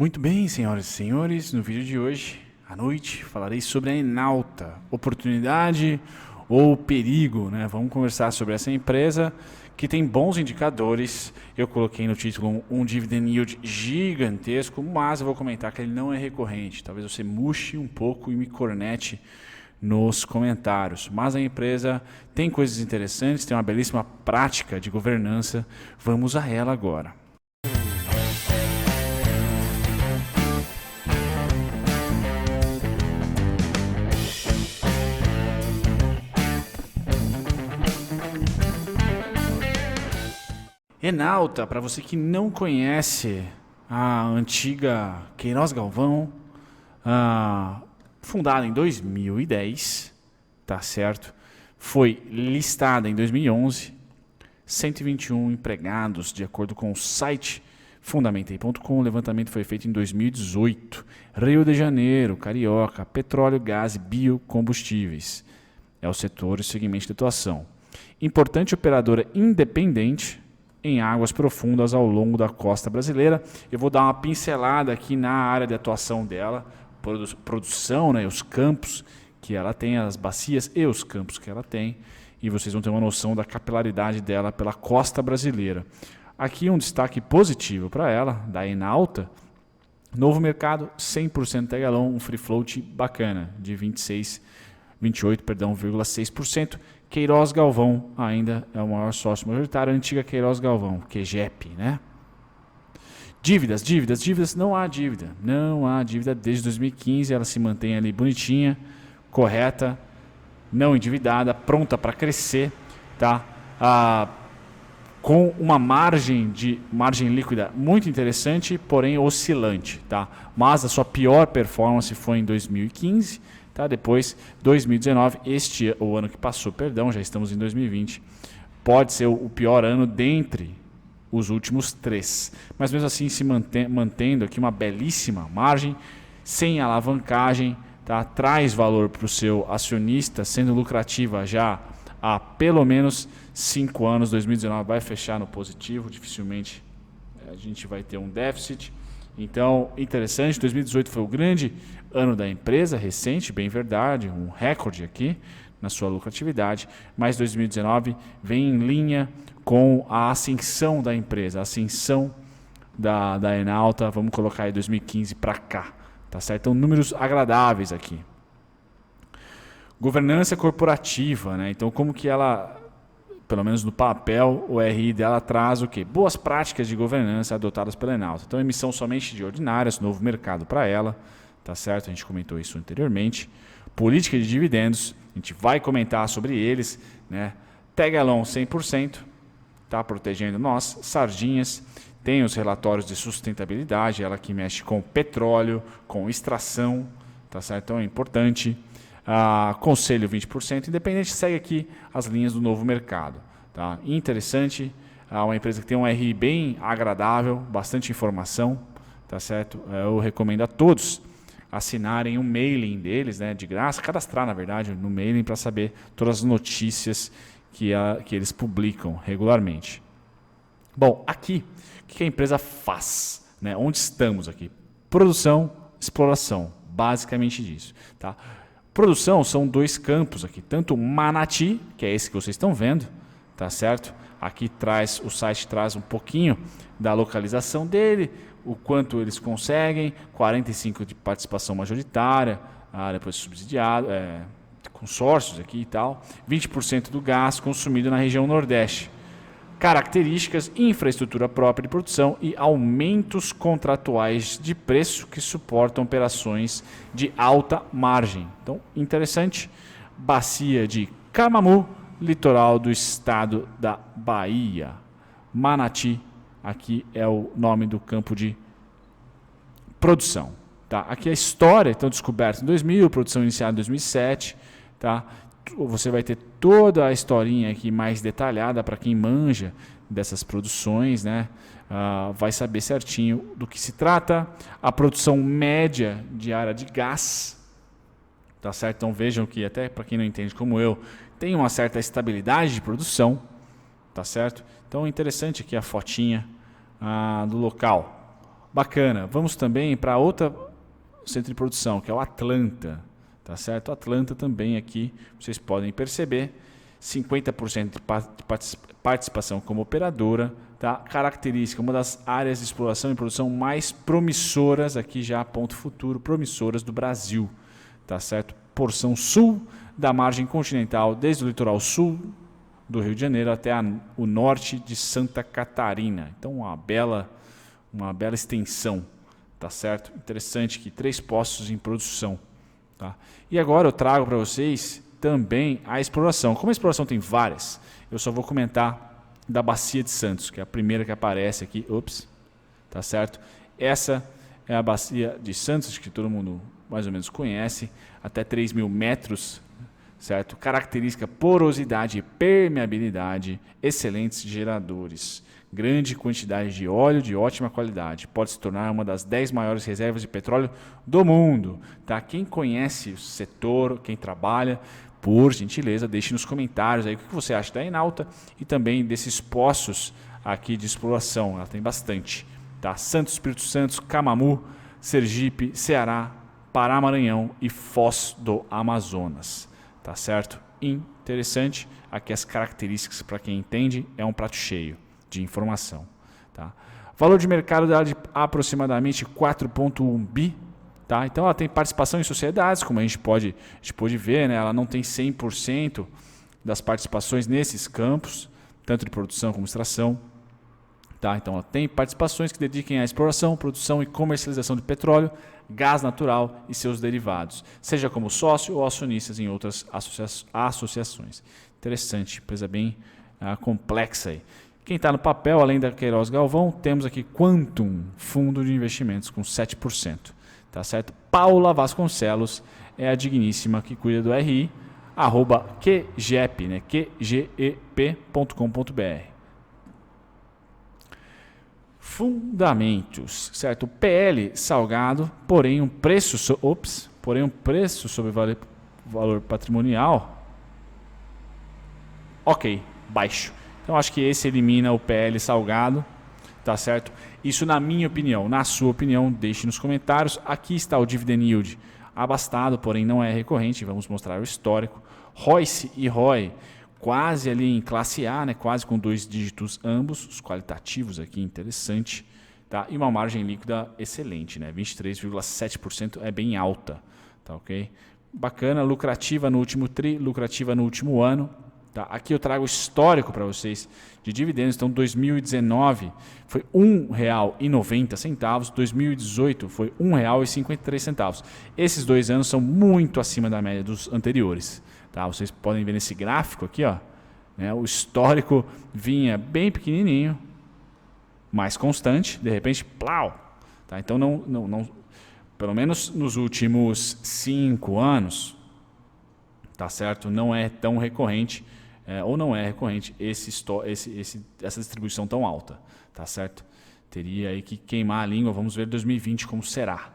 Muito bem, senhoras e senhores, no vídeo de hoje, à noite, falarei sobre a Enauta, oportunidade ou perigo, né? Vamos conversar sobre essa empresa que tem bons indicadores. Eu coloquei no título um dividend yield gigantesco, mas eu vou comentar que ele não é recorrente. Talvez você murche um pouco e me cornete nos comentários. Mas a empresa tem coisas interessantes, tem uma belíssima prática de governança. Vamos a ela agora. Enauta, para você que não conhece a antiga Queiroz Galvão, fundada em 2010, tá certo? Foi listada em 2011, 121 empregados, de acordo com o site fundamentei.com. O levantamento foi feito em 2018. Rio de Janeiro, Carioca, petróleo, gás e biocombustíveis. É o setor e segmento de atuação. Importante operadora independente em águas profundas ao longo da costa brasileira. Eu vou dar uma pincelada aqui na área de atuação dela, produção, né, os campos que ela tem, as bacias e os campos que ela tem, e vocês vão ter uma noção da capilaridade dela pela costa brasileira. Aqui um destaque positivo para ela, da Enauta: novo mercado, 100% tag-along, um free float bacana, de 28,6%. Queiroz Galvão ainda é o maior sócio majoritário, a antiga Queiroz Galvão, QGEP, né? Dívidas, não há dívida desde 2015, ela se mantém ali bonitinha, correta, não endividada, pronta para crescer, tá? Com uma margem líquida muito interessante, porém oscilante, tá? Mas a sua pior performance foi em 2015, tá? Depois 2019, o ano que passou, já estamos em 2020, pode ser o pior ano dentre os últimos 3, mas mesmo assim se mantendo aqui uma belíssima margem, sem alavancagem, tá? Traz valor para o seu acionista, sendo lucrativa já há pelo menos 5 anos. 2019 vai fechar no positivo, dificilmente a gente vai ter um déficit. Então, interessante, 2018 foi o grande ano da empresa, recente, bem verdade, um recorde aqui na sua lucratividade, mas 2019 vem em linha com a ascensão da empresa, a ascensão da Enauta, vamos colocar aí 2015 para cá, tá certo? Então, números agradáveis aqui. Governança corporativa, né? Então, como que ela, pelo menos no papel, o RI dela traz o quê? Boas práticas de governança adotadas pela Enauta. Então, emissão somente de ordinárias, novo mercado para ela, tá certo? A gente comentou isso anteriormente. Política de dividendos, a gente vai comentar sobre eles, né? Tag-along 100%, tá protegendo nós. Sardinhas, tem os relatórios de sustentabilidade, ela que mexe com petróleo, com extração, tá certo? Então é importante. Conselho 20%, independente, segue aqui as linhas do novo mercado, tá? Interessante, uma empresa que tem um RI bem agradável, bastante informação, tá certo? Eu recomendo a todos assinarem o mailing deles, né, de graça, cadastrar na verdade no mailing para saber todas as notícias que eles publicam regularmente. Bom, aqui, o que a empresa faz, né? Onde estamos aqui? Produção, exploração, basicamente disso, tá? Produção são 2 campos aqui, tanto Manati, que é esse que vocês estão vendo, tá certo? Aqui o site traz um pouquinho da localização dele, o quanto eles conseguem, 45% de participação majoritária, depois subsidiado, consórcios aqui e tal, 20% do gás consumido na região Nordeste. Características: infraestrutura própria de produção e aumentos contratuais de preço que suportam operações de alta margem. Então, interessante. Bacia de Camamu, litoral do estado da Bahia. Manati, aqui é o nome do campo de produção. Tá? Aqui a história, então, descoberta em 2000, produção iniciada em 2007. Tá? Você vai ter toda a historinha aqui mais detalhada para quem manja dessas produções, né? Vai saber certinho do que se trata. A produção média diária de gás, tá certo? Então vejam que, até para quem não entende como eu, tem uma certa estabilidade de produção, tá certo? Então é interessante aqui a fotinha do local. Bacana. Vamos também para outra centro de produção, que é o Atlanta. Tá certo? O Atlanta também aqui, vocês podem perceber, 50% de participação como operadora. Tá? Característica, uma das áreas de exploração e produção mais promissoras, aqui já ponto futuro, promissoras do Brasil. Tá certo? Porção sul da margem continental, desde o litoral sul do Rio de Janeiro até o norte de Santa Catarina. Então, uma bela extensão. Tá certo? Interessante que 3 poços em produção. Tá? E agora eu trago para vocês também a exploração. Como a exploração tem várias, eu só vou comentar da Bacia de Santos, que é a primeira que aparece aqui. Ops, tá certo? Essa é a Bacia de Santos, que todo mundo mais ou menos conhece, até 3.000 metros, certo? Característica, porosidade e permeabilidade, excelentes geradores. Grande quantidade de óleo de ótima qualidade. Pode se tornar uma das 10 maiores reservas de petróleo do mundo. Tá? Quem conhece o setor, quem trabalha, por gentileza, deixe nos comentários aí o que você acha da Enauta e também desses poços aqui de exploração. Ela tem bastante. Tá? Santos, Espírito Santo, Camamu, Sergipe, Ceará, Pará, Maranhão e Foz do Amazonas. Tá certo? Interessante. Aqui as características, para quem entende, é um prato cheio de informação. Tá? Valor de mercado dela de aproximadamente 4,1 bi. Tá? Então ela tem participação em sociedades, como a gente pôde ver, né? Ela não tem 100% das participações nesses campos, tanto de produção como extração. Tá? Então ela tem participações que dediquem à exploração, produção e comercialização de petróleo, gás natural e seus derivados, seja como sócio ou acionistas em outras associações. Interessante, empresa bem complexa aí. Quem está no papel, além da Queiroz Galvão, temos aqui Quantum, fundo de investimentos com 7%. Tá certo? Paula Vasconcelos é a digníssima que cuida do RI, @QGEP, né? QGEP.com.br. Fundamentos, certo? PL salgado, porém um preço sobre valor patrimonial, ok, baixo. Então acho que esse elimina o PL salgado, tá certo? Isso na minha opinião. Na sua opinião, deixe nos comentários. Aqui está o dividend yield abastado, porém não é recorrente. Vamos mostrar o histórico. ROIC e ROE quase ali em classe A, né? Quase com 2 dígitos ambos. Os qualitativos aqui, interessante. Tá? E uma margem líquida excelente, né? 23,7% é bem alta. Tá, ok? Bacana, lucrativa no último tri, lucrativa no último ano. Tá? Aqui eu trago o histórico para vocês de dividendos. Então, 2019 foi R$ 1,90. 2018 foi R$ 1,53. Esses 2 anos são muito acima da média dos anteriores. Tá? Vocês podem ver nesse gráfico aqui, ó, né? O histórico vinha bem pequenininho, mais constante, de repente, plau. Tá? Então, não, pelo menos nos últimos 5 anos, tá certo? Não é tão recorrente. Ou não é recorrente essa distribuição tão alta, tá certo? Teria aí que queimar a língua, vamos ver 2020 como será.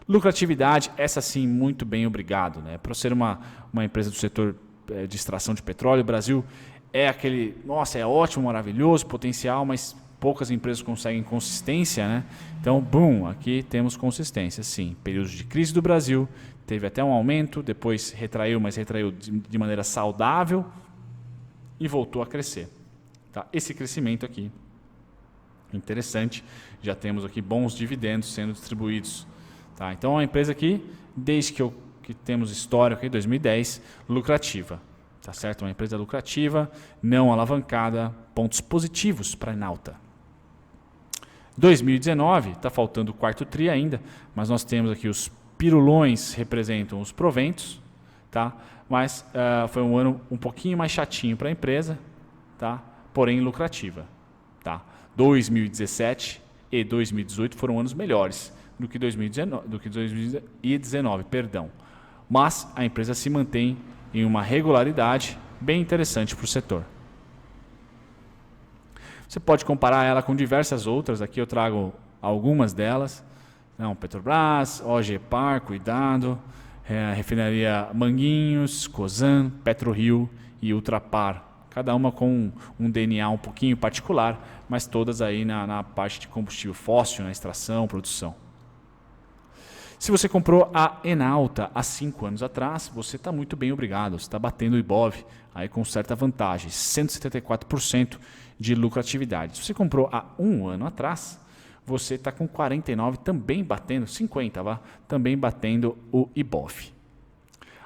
Lucratividade, essa sim, muito bem, obrigado. Né? Para ser uma empresa do setor de extração de petróleo, o Brasil é aquele, nossa, é ótimo, maravilhoso, potencial, mas poucas empresas conseguem consistência, né? Então, boom, aqui temos consistência, sim. Períodos de crise do Brasil, teve até um aumento, depois retraiu, mas retraiu de maneira saudável e voltou a crescer. Tá? Esse crescimento aqui, interessante, já temos aqui bons dividendos sendo distribuídos. Tá? Então, é uma empresa aqui, desde que temos histórico aqui, 2010, lucrativa. Tá certo? Uma empresa lucrativa, não alavancada, pontos positivos para a Enauta. 2019, está faltando o quarto tri ainda, mas nós temos aqui os pirulões representam os proventos, tá? Mas foi um ano um pouquinho mais chatinho para a empresa, tá? Porém lucrativa. Tá? 2017 e 2018 foram anos melhores do que 2019, perdão. Mas a empresa se mantém em uma regularidade bem interessante para o setor. Você pode comparar ela com diversas outras, aqui eu trago algumas delas. Não, Petrobras, OGPAR, cuidado, Refinaria Manguinhos, Cosan, PetroRio e Ultrapar, Cada uma com um DNA um pouquinho particular, mas todas aí na parte de combustível fóssil, na extração, produção. Se você comprou a Enauta há 5 anos atrás, você está muito bem, obrigado. Você está batendo o Ibov aí com certa vantagem, 174% de lucratividade. Se você comprou há 1 ano atrás, você está com 49%, também batendo, 50%, também batendo o Ibov.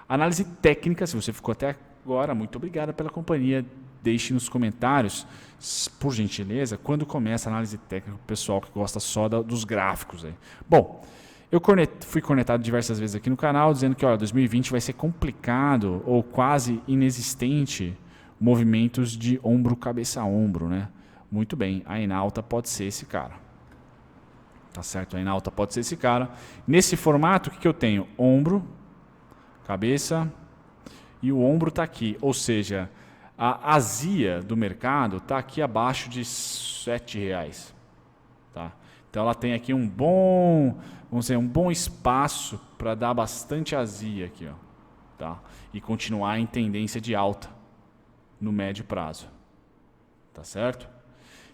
Análise técnica, se você ficou até agora, muito obrigado pela companhia. Deixe nos comentários, por gentileza, quando começa a análise técnica, o pessoal que gosta só dos gráficos. Aí. Bom, eu fui cornetado diversas vezes aqui no canal, dizendo que 2020 vai ser complicado ou quase inexistente movimentos de ombro, cabeça a ombro. Né? Muito bem, a Enauta pode ser esse cara. Tá certo? A Enauta pode ser esse cara. Nesse formato, o que eu tenho? Ombro, cabeça e o ombro está aqui. Ou seja, a azia do mercado está aqui abaixo de R$7. Tá? Então ela tem aqui um bom espaço para dar bastante azia aqui, ó, tá? E continuar em tendência de alta no médio prazo. Tá certo?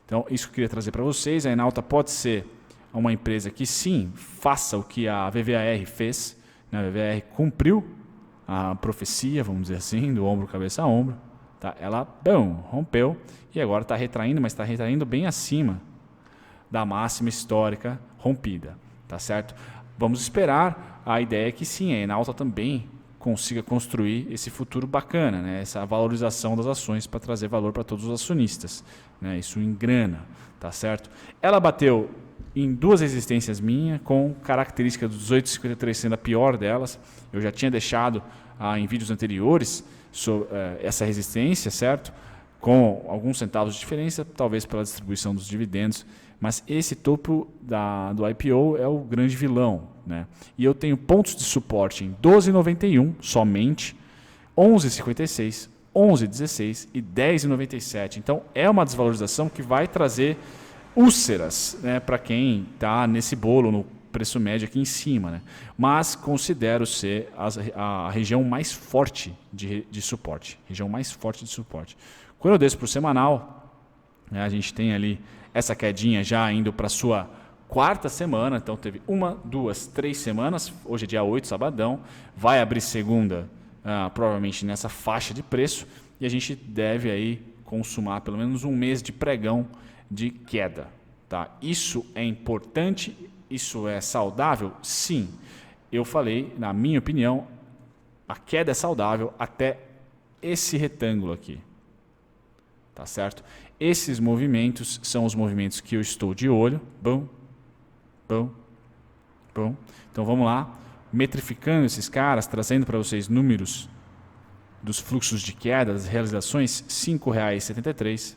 Então, isso que eu queria trazer para vocês. A Enauta pode ser uma empresa que sim, faça o que a VVAR fez. Né? A VVAR cumpriu a profecia, vamos dizer assim, do ombro, cabeça a ombro. Tá? Ela rompeu e agora está retraindo, mas está retraindo bem acima da máxima histórica rompida. Tá certo? Vamos esperar. A ideia é que sim, a Enauta também consiga construir esse futuro bacana, né? Essa valorização das ações para trazer valor para todos os acionistas. Né? Isso em grana. Tá certo? Ela bateu em 2 resistências minhas, com característica do 18,53 sendo a pior delas. Eu já tinha deixado em vídeos anteriores essa resistência, certo? Com alguns centavos de diferença, talvez pela distribuição dos dividendos. Mas esse topo do IPO é o grande vilão. Né? E eu tenho pontos de suporte em 12,91 somente, 11,56, 11,16 e 10,97. Então é uma desvalorização que vai trazer úlceras, né, para quem está nesse bolo, no preço médio aqui em cima. Né? Mas considero ser a região mais forte de suporte. Região mais forte de suporte. Quando eu desço para o semanal, né, a gente tem ali essa quedinha já indo para a sua 4ª semana. Então teve 1, 2, 3 semanas. Hoje é dia 8, sabadão. Vai abrir segunda, provavelmente nessa faixa de preço. E a gente deve aí consumar pelo menos 1 mês de pregão de queda. Tá? Isso é importante? Isso é saudável? Sim. Eu falei, na minha opinião, a queda é saudável até esse retângulo aqui. Tá certo? Esses movimentos são os movimentos que eu estou de olho. Bom. Então vamos lá. Metrificando esses caras, trazendo para vocês números dos fluxos de queda, das realizações. R$ 5,73.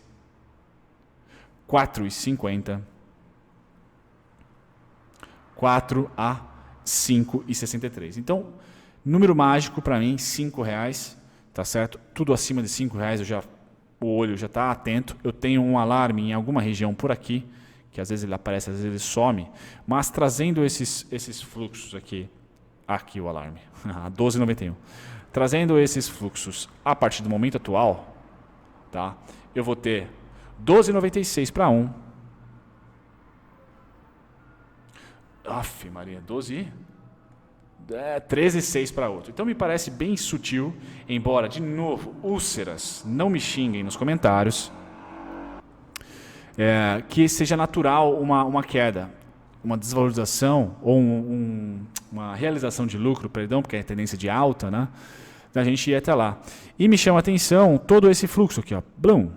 R$ 4,50. 4 a 5,63. Então, número mágico para mim, R$ 5,00. Tá certo? Tudo acima de R$ 5,00 o olho já está atento. Eu tenho um alarme em alguma região por aqui, que às vezes ele aparece, às vezes ele some, mas trazendo esses fluxos aqui o alarme, 12,91. Trazendo esses fluxos a partir do momento atual, tá? Eu vou ter 12,96 para um. Aff, Maria, 13,6 para outro. Então me parece bem sutil, embora, de novo, úlceras, não me xinguem nos comentários, que seja natural uma queda, uma desvalorização ou uma realização de lucro, perdão, porque é tendência de alta, né? Da gente ir até lá. E me chama a atenção todo esse fluxo aqui, ó, blum,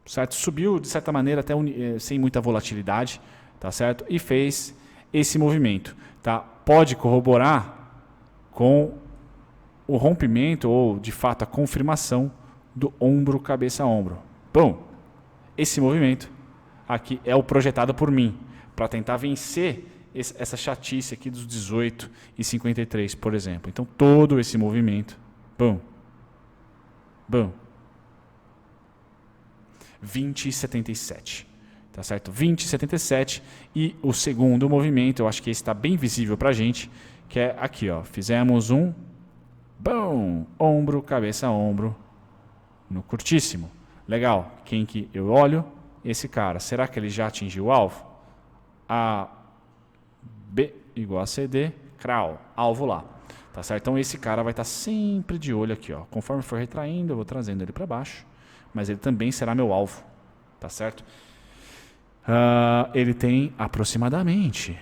certo? Subiu de certa maneira até sem muita volatilidade, tá certo? E fez esse movimento, tá? Pode corroborar com o rompimento ou, de fato, a confirmação do ombro, cabeça a ombro. Bom, esse movimento aqui é o projetado por mim para tentar vencer essa chatice aqui dos 18,53, por exemplo. Então, todo esse movimento, bom, 20,77. Tá certo? 20,77. E o segundo movimento, eu acho que esse está bem visível para a gente, que é aqui, ó. Fizemos um ombro, cabeça, ombro, no curtíssimo. Legal. Quem que eu olho? Esse cara. Será que ele já atingiu o alvo? A B igual a CD, CRAL, alvo lá. Tá certo? Então esse cara vai estar sempre de olho aqui, ó. Conforme for retraindo, eu vou trazendo ele para baixo, mas ele também será meu alvo. Tá certo? Ele tem aproximadamente R$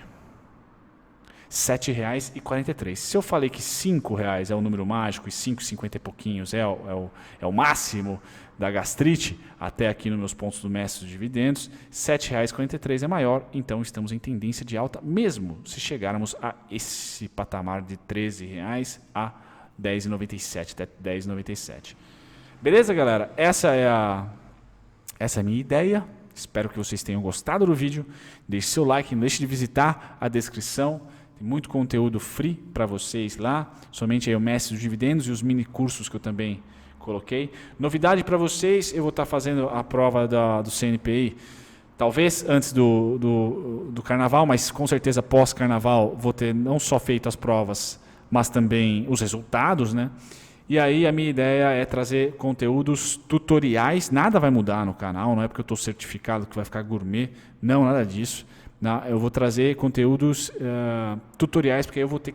7,43. Se eu falei que R$ 5,00 é o número mágico e 5,50 e pouquinhos é o máximo da gastrite, até aqui nos meus pontos do mestre dos dividendos, R$ 7,43 é maior, então estamos em tendência de alta, mesmo se chegarmos a esse patamar de R$ 13,00 a R$ 10,97, até R$ 10,97. Beleza, galera? Essa é a minha ideia. Espero que vocês tenham gostado do vídeo. Deixe seu like, não deixe de visitar a descrição. Tem muito conteúdo free para vocês lá. Somente aí o Mestre dos Dividendos e os mini cursos que eu também coloquei. Novidade para vocês, eu vou estar fazendo a prova do CNPI. Talvez antes do carnaval, mas com certeza pós-carnaval vou ter não só feito as provas, mas também os resultados, né? E aí a minha ideia é trazer conteúdos tutoriais, nada vai mudar no canal, não é porque eu estou certificado que vai ficar gourmet, não, nada disso. Não, eu vou trazer conteúdos tutoriais, porque aí eu vou ter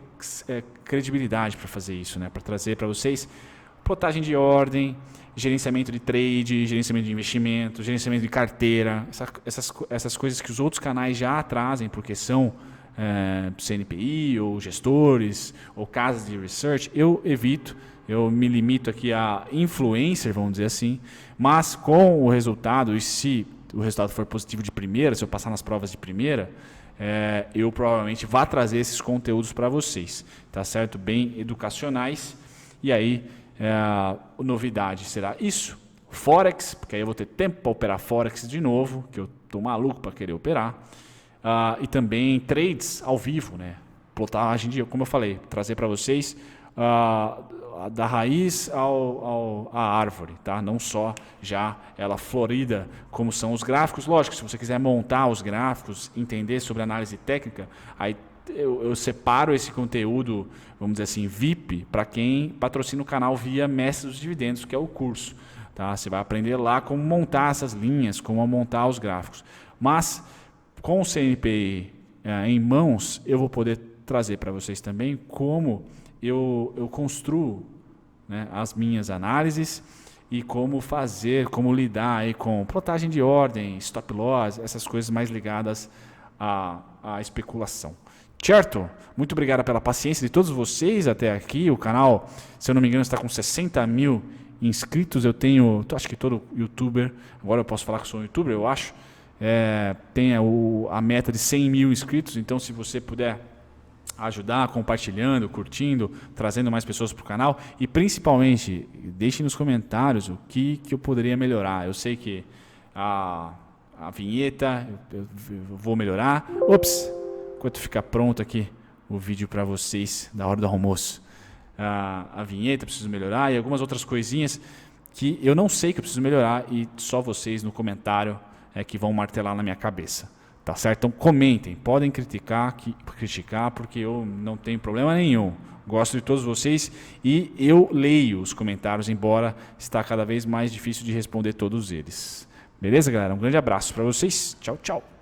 credibilidade para fazer isso, né? Para trazer para vocês plotagem de ordem, gerenciamento de trade, gerenciamento de investimento, gerenciamento de carteira, essas coisas que os outros canais já trazem, porque são CNPI, ou gestores, ou casas de research, eu evito. Eu me limito aqui a influencer, vamos dizer assim, mas com o resultado, e se o resultado for positivo de primeira, se eu passar nas provas de primeira, eu provavelmente vá trazer esses conteúdos para vocês, tá certo? Bem educacionais. E aí, a novidade será isso, Forex, porque aí eu vou ter tempo para operar Forex de novo, que eu estou maluco para querer operar, e também trades ao vivo, né? Plotagem de, como eu falei, trazer para vocês da raiz à árvore, tá? Não só já ela florida como são os gráficos. Lógico, se você quiser montar os gráficos, entender sobre análise técnica, aí eu separo esse conteúdo, vamos dizer assim, VIP, para quem patrocina o canal via Mestre dos Dividendos, que é o curso. Tá? Você vai aprender lá como montar essas linhas, como montar os gráficos. Mas com o CNPI em mãos, eu vou poder trazer para vocês também como eu construo, né, as minhas análises e como lidar aí com plotagem de ordem, stop loss, essas coisas mais ligadas à especulação. Certo? Muito obrigado pela paciência de todos vocês até aqui. O canal, se eu não me engano, está com 60 mil inscritos. Eu tenho, acho que todo youtuber, agora eu posso falar que sou um youtuber, eu acho, tem a meta de 100 mil inscritos. Então, se você puder ajudar compartilhando, curtindo, trazendo mais pessoas para o canal e principalmente deixe nos comentários o que eu poderia melhorar. Eu sei que a vinheta eu vou melhorar. Ops, enquanto ficar pronto aqui o vídeo para vocês da hora do almoço, a vinheta preciso melhorar e algumas outras coisinhas que eu não sei que eu preciso melhorar e só vocês no comentário que vão martelar na minha cabeça. Tá certo? Então comentem, podem criticar, porque eu não tenho problema nenhum. Gosto de todos vocês e eu leio os comentários, embora está cada vez mais difícil de responder todos eles. Beleza, galera? Um grande abraço para vocês. Tchau, tchau.